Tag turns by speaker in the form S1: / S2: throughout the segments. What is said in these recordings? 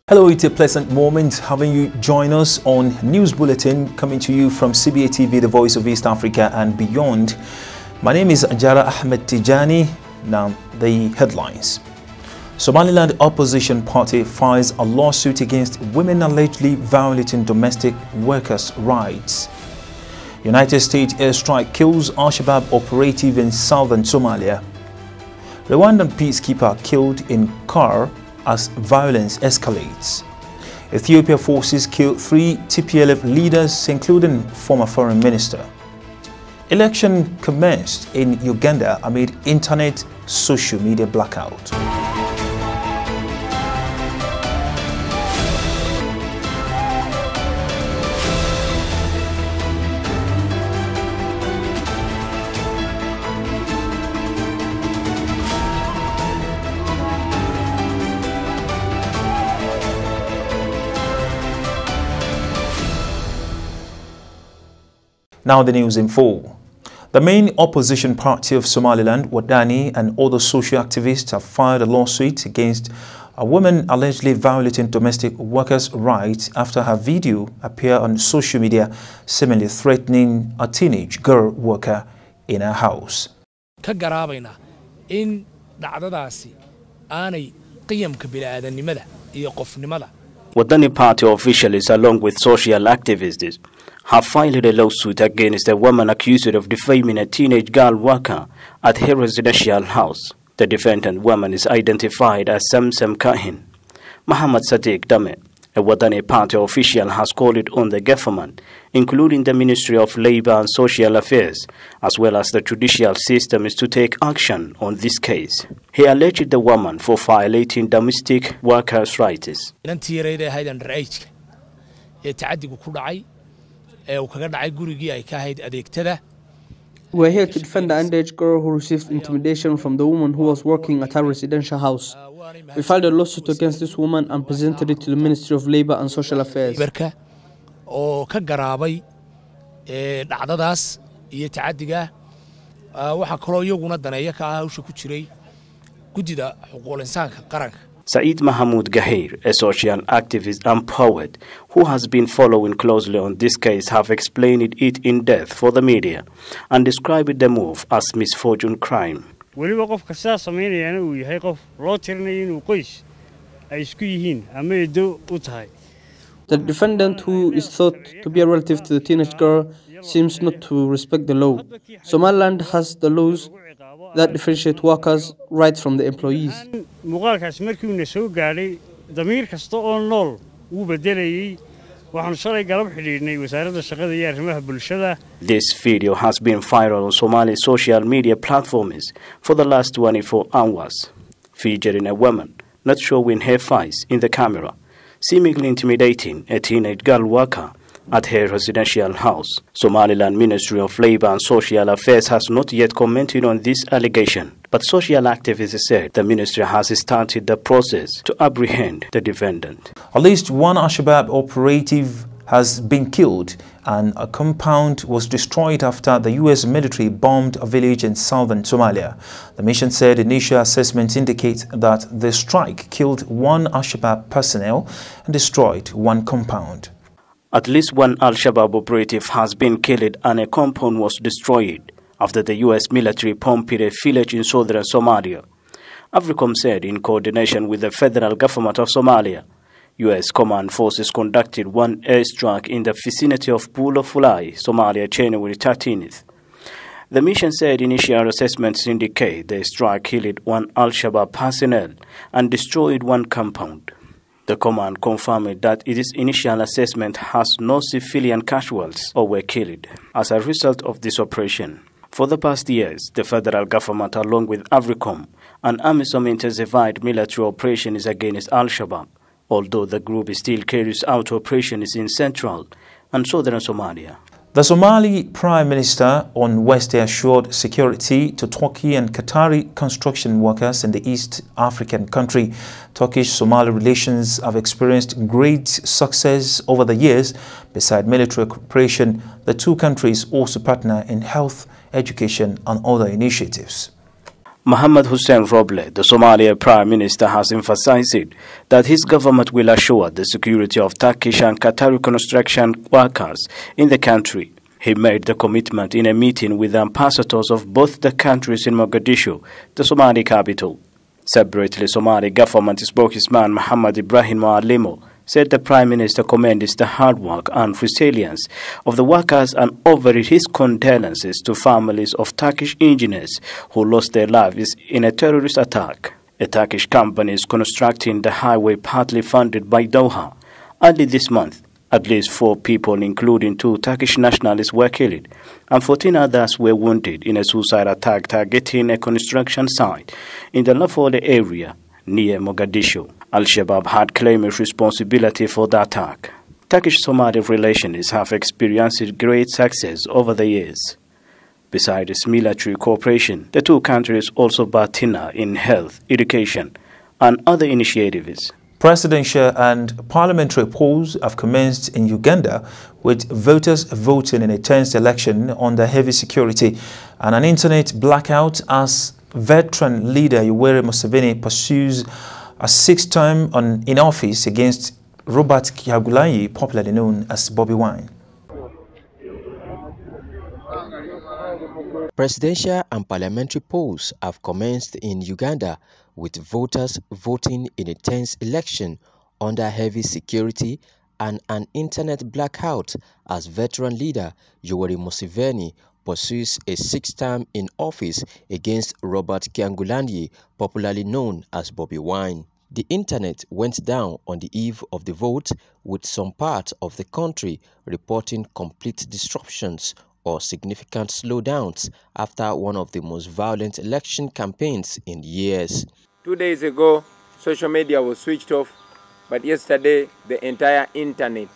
S1: Hello, it's a pleasant moment having you join us on News Bulletin coming to you from CBATV, the voice of East Africa and beyond. My name is Ajara Ahmed Tijani. Now, the headlines. Somaliland opposition party files a lawsuit against women allegedly violating domestic workers' rights. United States airstrike kills Al-Shabaab operative in southern Somalia. Rwandan peacekeeper killed in car as violence escalates. Ethiopia forces kill 3 TPLF leaders, including former foreign minister. Election commenced in Uganda amid internet social media blackout. Now the news in full. The main opposition party of Somaliland, Wadani, and other social activists have filed a lawsuit against a woman allegedly violating domestic workers' rights after her video appeared on social media, seemingly threatening a teenage girl worker in her house.
S2: in dhacdadaasi aanay qiyamka bini'aadanimada iyo qofnimada.
S3: Wadani party officials, along with social activists, have filed a lawsuit against a woman accused of defaming a teenage girl worker at her residential house. The defendant woman is identified as Samsam Kahin. Muhammad Sadiq Dame, a Wadani party official, has called on the government, including the Ministry of Labour and Social Affairs, as well as the judicial system, to take action on this case. He alleged the woman for violating domestic workers' rights.
S4: We're here to defend the underage girl who received intimidation from the woman who was working at her residential house. We filed a lawsuit against this woman and presented it to the Ministry of Labour and Social Affairs.
S3: Saeed Mahmoud Gahir, a social activist and poet who has been following closely on this case, have explained it in depth for the media and described the move as misfortune crime.
S4: The defendant, who is thought to be a relative to the teenage girl, seems not to respect the law. Somaliland has the laws that differentiate workers' rights from the employees.
S3: This video has been viral on Somali social media platforms for the last 24 hours, featuring a woman not showing her face in the camera, seemingly intimidating a teenage girl worker at her residential house. Somaliland Ministry of Labour and Social Affairs has not yet commented on this allegation, but social activists said the ministry has started the process to apprehend the defendant.
S1: At least one Al-Shabaab operative has been killed and a compound was destroyed after the U.S. military bombed a village in southern Somalia. The mission said initial assessments indicate that the strike killed one Al-Shabaab personnel and destroyed one compound.
S3: At least one Al-Shabaab operative has been killed and a compound was destroyed after the U.S. military bombed a village in southern Somalia. AFRICOM said in coordination with the federal government of Somalia, U.S. command forces conducted one airstrike in the vicinity of Bulo Fulai, Somalia, January 13th. The mission said initial assessments indicate the strike killed one Al-Shabaab personnel and destroyed one compound. The command confirmed that its initial assessment has no civilian casualties or were killed as a result of this operation. For the past years, the federal government, along with AFRICOM and AMISOM, intensified military operations against Al-Shabaab, although the group still carries out operations in central and southern Somalia.
S1: The Somali Prime Minister on Wednesday assured security to Turkey and Qatari construction workers in the East African country. Turkish-Somali relations have experienced great success over the years. Beside military cooperation, the two countries also partner in health, education and other initiatives.
S3: Mohamed Hussein Roble, the Somalia Prime Minister, has emphasized that his government will assure the security of Turkish and Qatari construction workers in the country. He made the commitment in a meeting with the ambassadors of both the countries in Mogadishu, the Somali capital. Separately, Somali government spokesman Muhammad Ibrahim Moalimo said the Prime Minister commends the hard work and resilience of the workers and offered his condolences to families of Turkish engineers who lost their lives in a terrorist attack. A Turkish company is constructing the highway partly funded by Doha. Early this month, at least 4 people, including 2 Turkish nationals, were killed, and 14 others were wounded in a suicide attack targeting a construction site in the Lafole area near Mogadishu. Al-Shabaab had claimed responsibility for the attack. Turkish-Somali relations have experienced great success over the years. Besides military cooperation, the 2 countries also partner in health, education, and other initiatives.
S1: Presidential and parliamentary polls have commenced in Uganda, with voters voting in a tense election under heavy security and an internet blackout as veteran leader Yoweri Museveni pursues a 6th term in office against Robert Kyagulanyi, popularly known as Bobby Wine.
S5: Presidential and parliamentary polls have commenced in Uganda, with voters voting in a tense election under heavy security and an internet blackout as veteran leader Yoweri Museveni pursues a 6th term in office against Robert Kyagulanyi, popularly known as Bobby Wine. The internet went down on the eve of the vote, with some parts of the country reporting complete disruptions or significant slowdowns after one of the most violent election campaigns in years.
S6: 2 days ago, social media was switched off, but yesterday the entire internet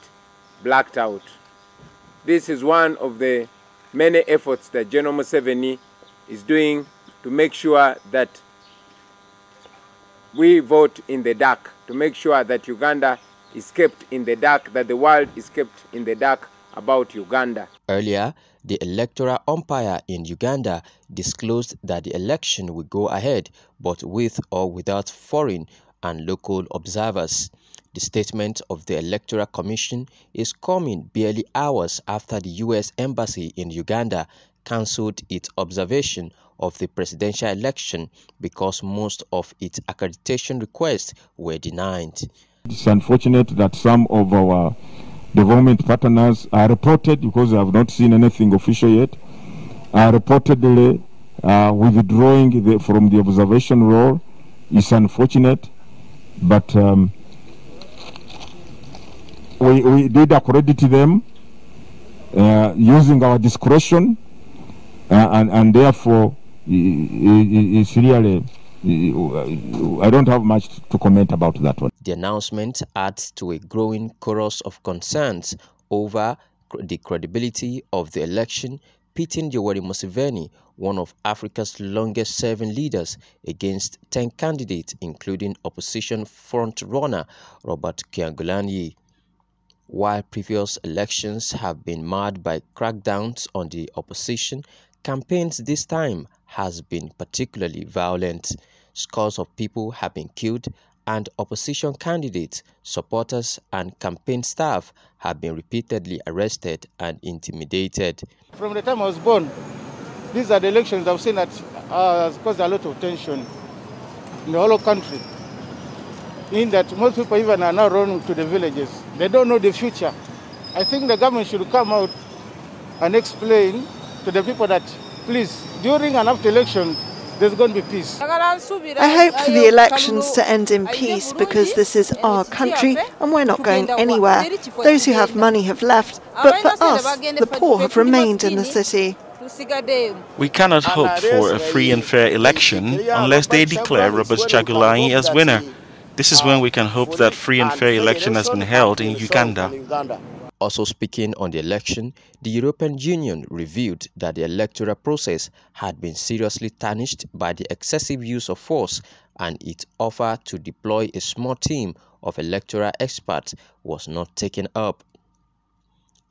S6: blacked out. This is one of the many efforts that General Museveni is doing to make sure that we vote in the dark, to make sure that Uganda is kept in the dark, that the world is kept in the dark about Uganda.
S5: Earlier, the electoral umpire in Uganda disclosed that the election will go ahead, but with or without foreign and local observers. The statement of the Electoral Commission is coming barely hours after the U.S. Embassy in Uganda cancelled its observation of the presidential election because most of its accreditation requests were denied.
S7: It's unfortunate that some of our development partners are reported, because I have not seen anything official yet, are reportedly withdrawing from the observation role. It's unfortunate, but we did accredit them using our discretion, and therefore it's really, I don't have much to comment about that one.
S5: The announcement adds to a growing chorus of concerns over the credibility of the election, pitting Yoweri Museveni, one of Africa's longest-serving leaders, against 10 candidates, including opposition front-runner Robert Kyagulanyi. While previous elections have been marred by crackdowns on the opposition, campaigns this time has been particularly violent. Scores of people have been killed, and opposition candidates, supporters, and campaign staff have been repeatedly arrested and intimidated.
S8: From the time I was born, these are the elections I've seen that has caused a lot of tension in the whole country. In that most people even are now running to the villages. They don't know the future. I think the government should come out and explain to the people that, please, during and after election, there's going to be peace.
S9: I hope for the elections to end in peace, because this is our country and we're not going anywhere. Those who have money have left, but for us, the poor have remained in the city.
S10: We cannot hope for a free and fair election unless they declare Robert Kyagulanyi as winner. This is when we can hope that free and fair election has been held in Uganda.
S5: Also speaking on the election, the European Union revealed that the electoral process had been seriously tarnished by the excessive use of force, and its offer to deploy a small team of electoral experts was not taken up.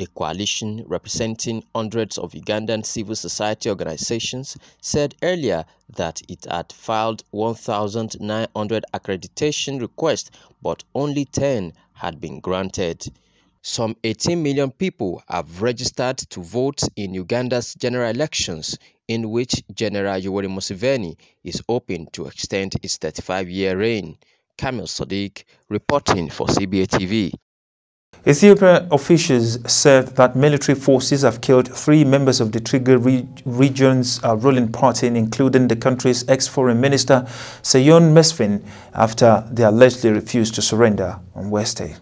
S5: A coalition representing hundreds of Ugandan civil society organizations said earlier that it had filed 1,900 accreditation requests, but only 10 had been granted. Some 18 million people have registered to vote in Uganda's general elections, in which General Yoweri Museveni is hoping to extend his 35-year reign. Kamil Sadiq reporting for CBATV.
S1: Ethiopian officials said that military forces have killed 3 members of the Tigray region's ruling party, including the country's ex-foreign minister, Seyon Mesfin, after they allegedly refused to surrender on Wednesday.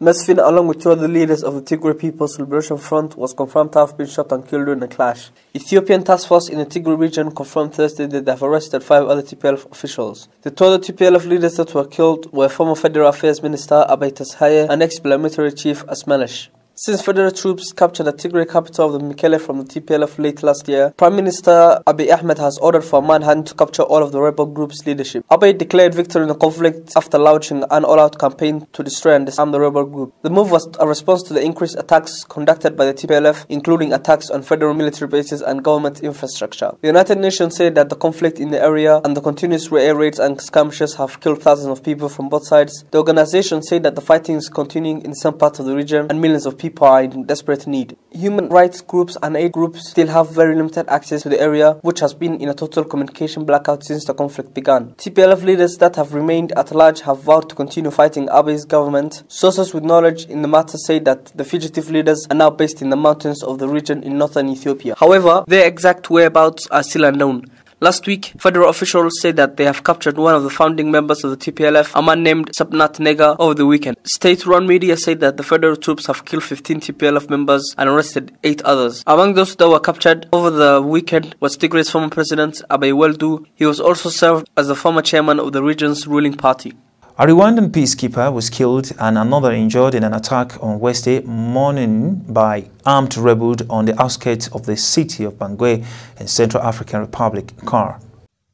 S4: Mesfin, along with 2 other leaders of the Tigray People's Liberation Front, was confirmed to have been shot and killed during a clash. Ethiopian task force in the Tigray region confirmed Thursday that they have arrested 5 other TPLF officials. The 2 other TPLF leaders that were killed were former Federal Affairs Minister Abiy Tashaye and ex-military chief Asmelash. Since federal troops captured the Tigray capital of the Mekelle from the TPLF late last year, Prime Minister Abiy Ahmed has ordered for a manhunt to capture all of the rebel group's leadership. Abiy declared victory in the conflict after launching an all-out campaign to destroy and disarm the rebel group. The move was a response to the increased attacks conducted by the TPLF, including attacks on federal military bases and government infrastructure. The United Nations said that the conflict in the area and the continuous air raids and skirmishes have killed thousands of people from both sides. The organization said that the fighting is continuing in some parts of the region and millions of people are in desperate need. Human rights groups and aid groups still have very limited access to the area, which has been in a total communication blackout since the conflict began. TPLF leaders that have remained at large have vowed to continue fighting Abiy's government. Sources with knowledge in the matter say that the fugitive leaders are now based in the mountains of the region in northern Ethiopia. However, their exact whereabouts are still unknown. Last week, federal officials said that they have captured one of the founding members of the TPLF, a man named Sabnat Nega, over the weekend. State-run media said that the federal troops have killed 15 TPLF members and arrested 8 others. Among those that were captured over the weekend was Tigray's former president, Abiy Weldu. He was also served as the former chairman of the region's ruling party.
S1: A Rwandan peacekeeper was killed and another injured in an attack on Wednesday morning by armed rebels on the outskirts of the city of Bangui in Central African Republic, CAR.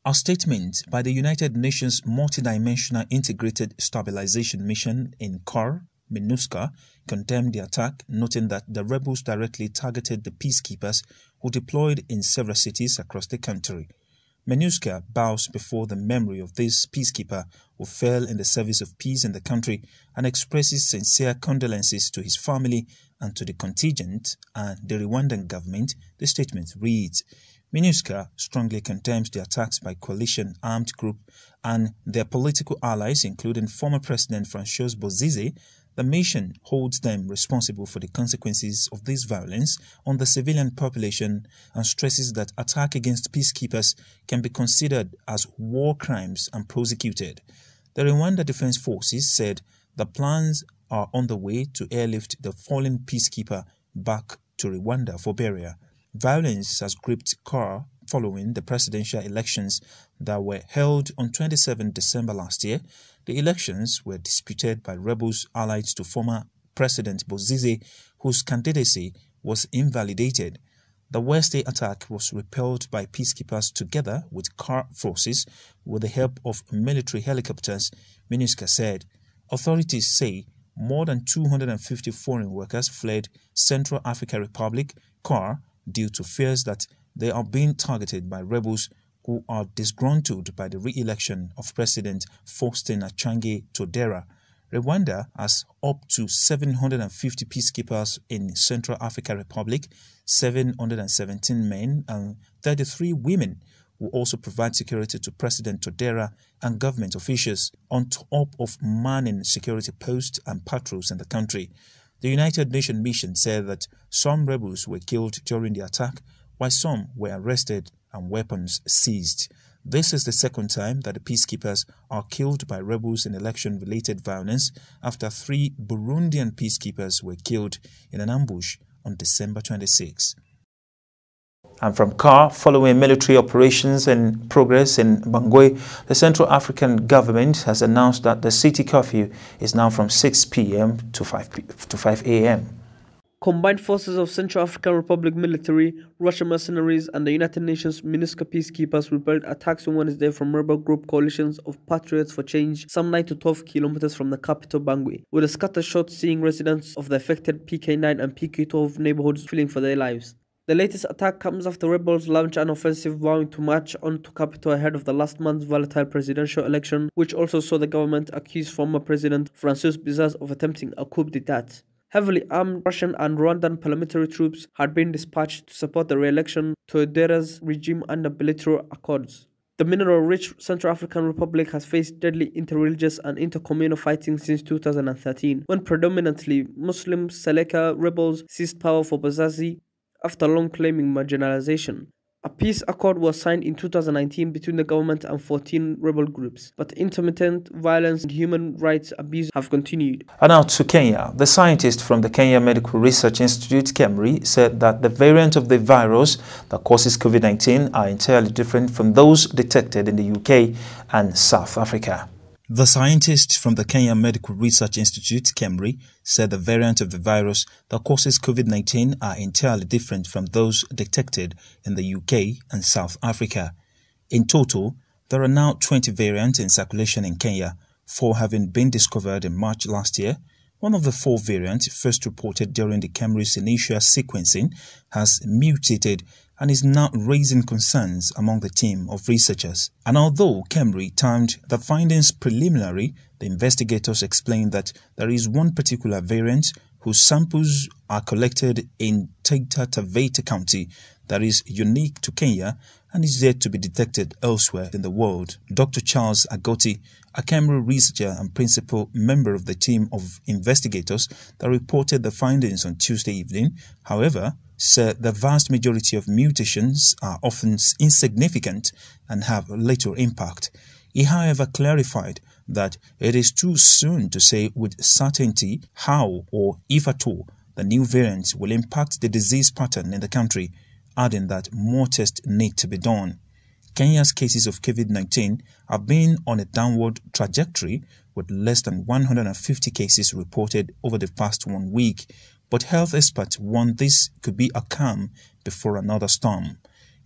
S1: A statement by the United Nations Multidimensional Integrated Stabilization Mission in CAR, MINUSCA, condemned the attack, noting that the rebels directly targeted the peacekeepers who deployed in several cities across the country. MINUSCA bows before the memory of this peacekeeper who fell in the service of peace in the country and expresses sincere condolences to his family and to the contingent and the Rwandan government, the statement reads. MINUSCA strongly condemns the attacks by coalition armed group and their political allies, including former President Francois Bozize. The mission holds them responsible for the consequences of this violence on the civilian population and stresses that attack against peacekeepers can be considered as war crimes and prosecuted. The Rwanda Defense Forces said the plans are on the way to airlift the fallen peacekeeper back to Rwanda for burial. Violence has gripped CAR following the presidential elections that were held on 27 December last year. The elections were disputed by rebels allied to former President Bozize, whose candidacy was invalidated. The Wednesday attack was repelled by peacekeepers together with CAR forces with the help of military helicopters, MINUSCA said. Authorities say more than 250 foreign workers fled Central African Republic, CAR, due to fears that they are being targeted by rebels who are disgruntled by the re-election of President Faustin Archange Touadera. Rwanda has up to 750 peacekeepers in Central African Republic, 717 men and 33 women who also provide security to President Touadera and government officials, on top of manning security posts and patrols in the country. The United Nations mission said that some rebels were killed during the attack, while some were arrested and weapons seized. This is the second time that the peacekeepers are killed by rebels in election-related violence after 3 Burundian peacekeepers were killed in an ambush on December 26. And from CAR, following military operations in progress in Bangui, the Central African government has announced that the city curfew is now from 6 p.m. to 5 a.m.
S4: Combined forces of Central African Republic military, Russian mercenaries, and the United Nations MINUSCA peacekeepers repelled attacks on Wednesday from rebel group coalitions of Patriots for Change, some 9 to 12 kilometers from the capital Bangui, with a scattered shot seeing residents of the affected PK9 and PK12 neighborhoods fleeing for their lives. The latest attack comes after rebels launched an offensive vowing to march on to capital ahead of the last month's volatile presidential election, which also saw the government accuse former President Francois Bozize of attempting a coup d'état. Heavily armed Russian and Rwandan parliamentary troops had been dispatched to support the re-election to Touadéra's regime under bilateral accords. The mineral-rich Central African Republic has faced deadly interreligious and intercommunal fighting since 2013, when predominantly Muslim Seleka rebels seized power for Bozize after long claiming marginalization. A peace accord was signed in 2019 between the government and 14 rebel groups, but intermittent violence and human rights abuse have continued.
S1: And now to Kenya. The scientist from the Kenya Medical Research Institute, KEMRI, said that the variant of the virus that causes COVID-19 are entirely different from those detected in the UK and South Africa. The scientist from the Kenya Medical Research Institute, KEMRI, said the variant of the virus that causes COVID-19 are entirely different from those detected in the UK and South Africa. In total, there are now 20 variants in circulation in Kenya, 4 having been discovered in March last year. One of the 4 variants first reported during the KEMRI's initial sequencing has mutated and is now raising concerns among the team of researchers. And although KEMRI termed the findings preliminary, the investigators explained that there is one particular variant whose samples are collected in Taita Taveta County that is unique to Kenya and is yet to be detected elsewhere in the world. Dr. Charles Agoti, a KEMRI researcher and principal member of the team of investigators that reported the findings on Tuesday evening, however, said the vast majority of mutations are often insignificant and have little impact. He, however, clarified that it is too soon to say with certainty how or if at all the new variants will impact the disease pattern in the country, adding that more tests need to be done. Kenya's cases of COVID-19 have been on a downward trajectory with less than 150 cases reported over the past 1 week, but health experts warn this could be a calm before another storm.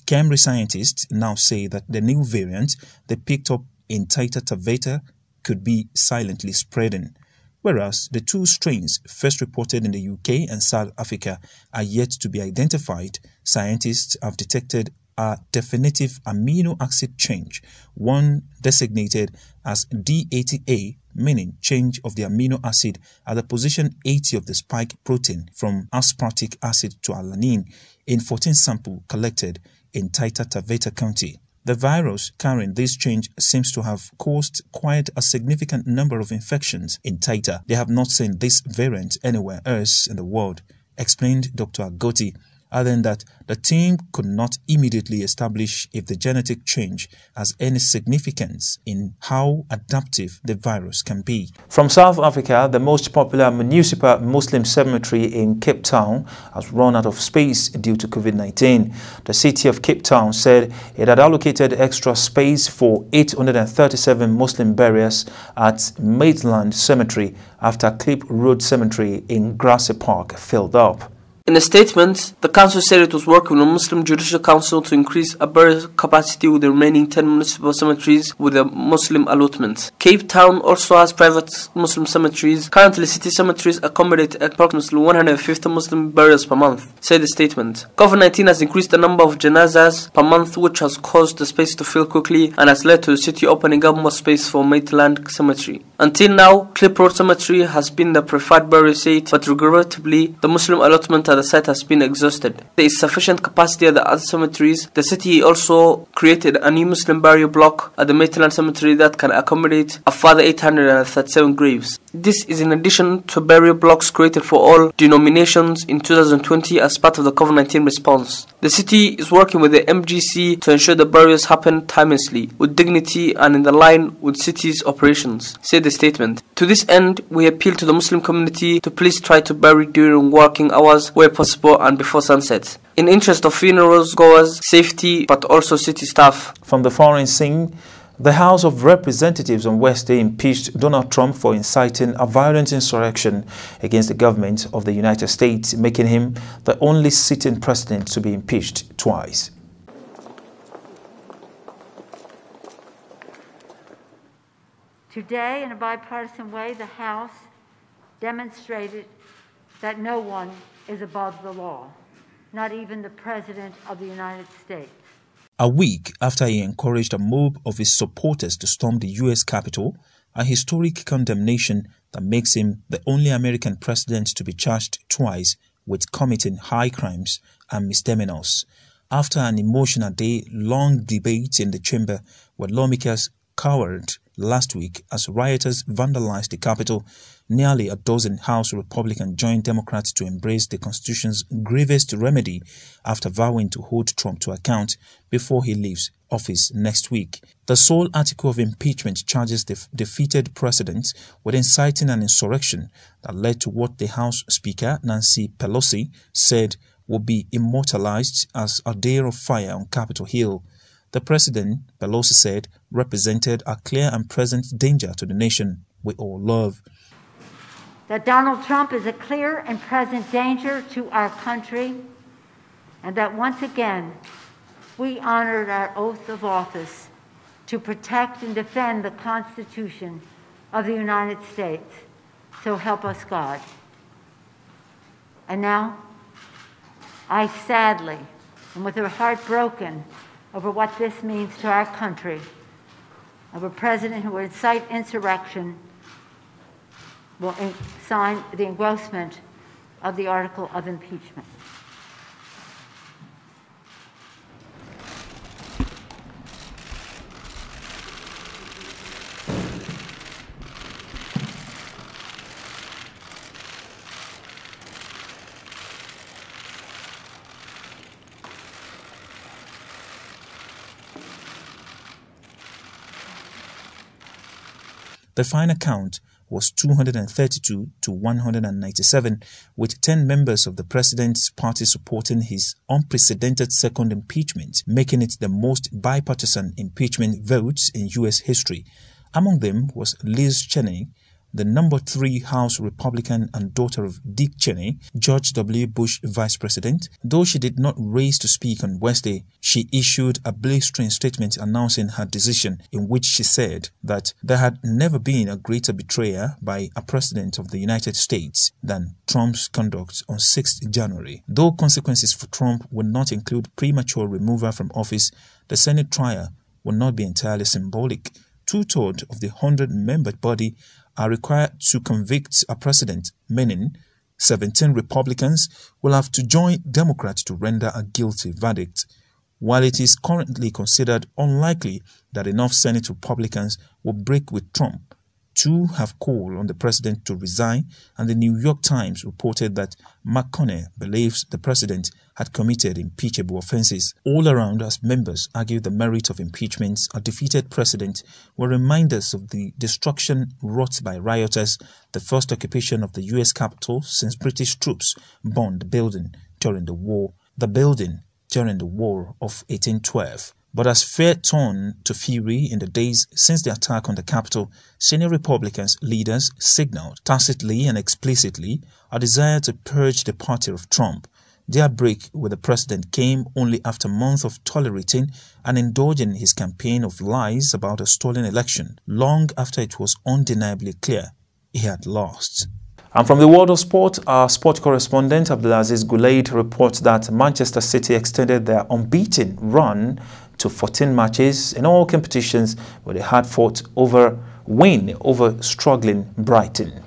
S1: KEMRI scientists now say that the new variant they picked up in Taita Taveta could be silently spreading, whereas the 2 strains first reported in the UK and South Africa are yet to be identified. Scientists have detected a definitive amino acid change, one designated as D80A, meaning change of the amino acid at the position 80 of the spike protein from aspartic acid to alanine in 14 samples collected in Taita Taveta County. The virus carrying this change seems to have caused quite a significant number of infections in Taita. They have not seen this variant anywhere else in the world, explained Dr. Agoti, adding that the team could not immediately establish if the genetic change has any significance in how adaptive the virus can be. From South Africa, the most popular municipal Muslim cemetery in Cape Town has run out of space due to COVID-19. The city of Cape Town said it had allocated extra space for 837 Muslim burials at Maitland Cemetery after Clip Road Cemetery in Grassy Park filled up.
S4: In a statement, the council said it was working with the Muslim Judicial Council to increase a burial capacity with the remaining 10 municipal cemeteries with a Muslim allotment. Cape Town also has private Muslim cemeteries. Currently, city cemeteries accommodate approximately 150 Muslim burials per month, said the statement. COVID-19 has increased the number of janazas per month, which has caused the space to fill quickly and has led to the city opening up more space for Maitland Cemetery. Until now, Clip Road Cemetery has been the preferred burial site, but regrettably, the Muslim allotment at the site has been exhausted. There is sufficient capacity at the other cemeteries. The city also created a new Muslim burial block at the Maitland Cemetery that can accommodate a further 837 graves. This is in addition to burial blocks created for all denominations in 2020 as part of the COVID-19 response. The city is working with the MGC to ensure the burials happen timelessly, with dignity and in the line with city's operations, said the statement. To this end, we appeal to the Muslim community to please try to bury during working hours where possible and before sunset, in interest of funerals goers' safety but also city staff.
S1: From the foreign scene, The House of Representatives on Wednesday impeached Donald Trump for inciting a violent insurrection against the government of the United States, making him the only sitting president to be impeached twice.
S11: Today, in a bipartisan way, the House demonstrated that no one is above the law, not even the President of the United States.
S1: A week after he encouraged a mob of his supporters to storm the U.S. Capitol, a historic condemnation that makes him the only American president to be charged twice with committing high crimes and misdemeanors. After an emotional day-long debate in the chamber where lawmakers cowered last week as rioters vandalized the Capitol, nearly a dozen House Republicans joined Democrats to embrace the Constitution's gravest remedy after vowing to hold Trump to account before he leaves office next week. The sole article of impeachment charges the defeated president with inciting an insurrection that led to what the House Speaker, Nancy Pelosi, said would be immortalized as a day of fire on Capitol Hill. The president, Pelosi said, represented a clear and present danger to the nation we all love.
S11: That Donald Trump is a clear and present danger to our country, and that once again we honored our oath of office to protect and defend the Constitution of the United States. So help us God. And now, I sadly, and with a heart broken over what this means to our country, of a president who would incite insurrection, will sign the engrossment of the article of impeachment.
S1: The final count was 232 to 197, with 10 members of the president's party supporting his unprecedented second impeachment, making it the most bipartisan impeachment votes in U.S. history. Among them was Liz Cheney, the number 3 House Republican and daughter of Dick Cheney, George W. Bush vice president. Though she did not raise to speak on Wednesday, she issued a blistering statement announcing her decision, in which she said that there had never been a greater betrayer by a president of the United States than Trump's conduct on 6th January. Though consequences for Trump will not include premature removal from office, the Senate trial will not be entirely symbolic. 2/3 of the 100-member body are required to convict a president, meaning 17 Republicans will have to join Democrats to render a guilty verdict. While it is currently considered unlikely that enough Senate Republicans will break with Trump, 2 have called on the president to resign, and the New York Times reported that McConnell believes the president had committed impeachable offenses. All around, as members argue the merit of impeachment, a defeated president were reminders of the destruction wrought by rioters, the first occupation of the U.S. Capitol since British troops burned the building during the war of 1812. But as fear turned to fury in the days since the attack on the Capitol, senior Republican leaders signaled tacitly and explicitly a desire to purge the party of Trump. Their break with the president came only after months of tolerating and indulging his campaign of lies about a stolen election, long after it was undeniably clear he had lost. And from the world of sport, our sport correspondent Abdulaziz Gulaid reports that Manchester City extended their unbeaten run to 14 matches in all competitions with a hard-fought win over struggling Brighton.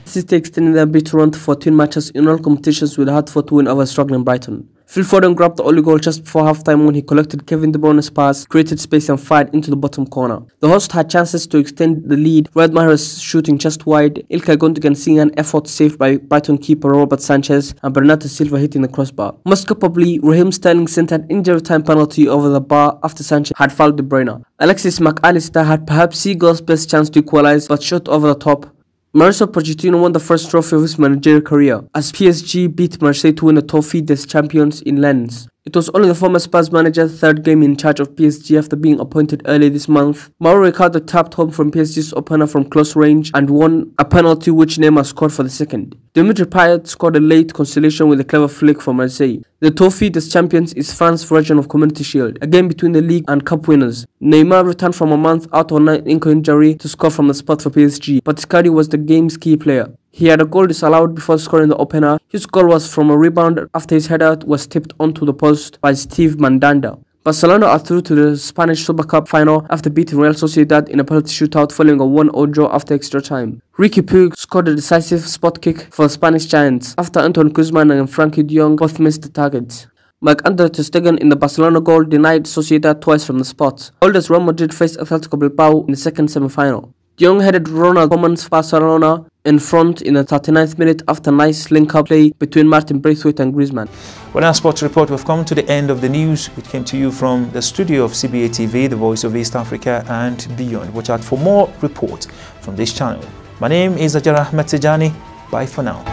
S4: City extended their beat run to 14 matches in all competitions with a hard-fought win over struggling Brighton. Phil Foden grabbed the only goal just before half-time when he collected Kevin De Bruyne's pass, created space and fired into the bottom corner. The host had chances to extend the lead, Riyad Mahrez shooting just wide, Ilkay Gundogan seeing an effort saved by Brighton keeper Robert Sanchez, and Bernardo Silva hitting the crossbar. Most culpably, Raheem Sterling sent an injury time penalty over the bar after Sanchez had fouled De Bruyne. Alexis McAllister had perhaps Seagull's best chance to equalize, but shot over the top. Mauricio Pochettino won the first trophy of his managerial career as PSG beat Marseille to win the Trophée des Champions in Lens. It was only the former Spurs manager's third game in charge of PSG after being appointed early this month. Mauro Ricardo tapped home from PSG's opener from close range and won a penalty which Neymar scored for the second. Dimitri Payet scored a late consolation with a clever flick for Marseille. The trophy as champions is France's version of Community Shield, a game between the league and cup winners. Neymar returned from a month out on an ankle injury to score from the spot for PSG, but Icardi was the game's key player. He had a goal disallowed before scoring the opener. His goal was from a rebound after his header was tipped onto the post by Steve Mandanda. Barcelona are through to the Spanish Super Cup final after beating Real Sociedad in a penalty shootout following a 1-0 draw after extra time. Ricky Puig scored a decisive spot kick for the Spanish Giants after Antoine Griezmann and Frankie de Jong both missed the targets. Marc-Andre ter Stegen in the Barcelona goal denied Sociedad twice from the spot. Oldest Real Madrid faced Atletico Bilbao in the second semi-final. De Jong headed Ronald Koeman's Barcelona in front in the 39th minute after a nice link-up play between Martin Braithwaite and Griezmann.
S1: Well, our sports report, we've come to the end of the news. It came to you from the studio of CBATV, the voice of East Africa and beyond. Watch out for more reports from this channel. My name is Ajara Ahmed Tijani. Bye for now.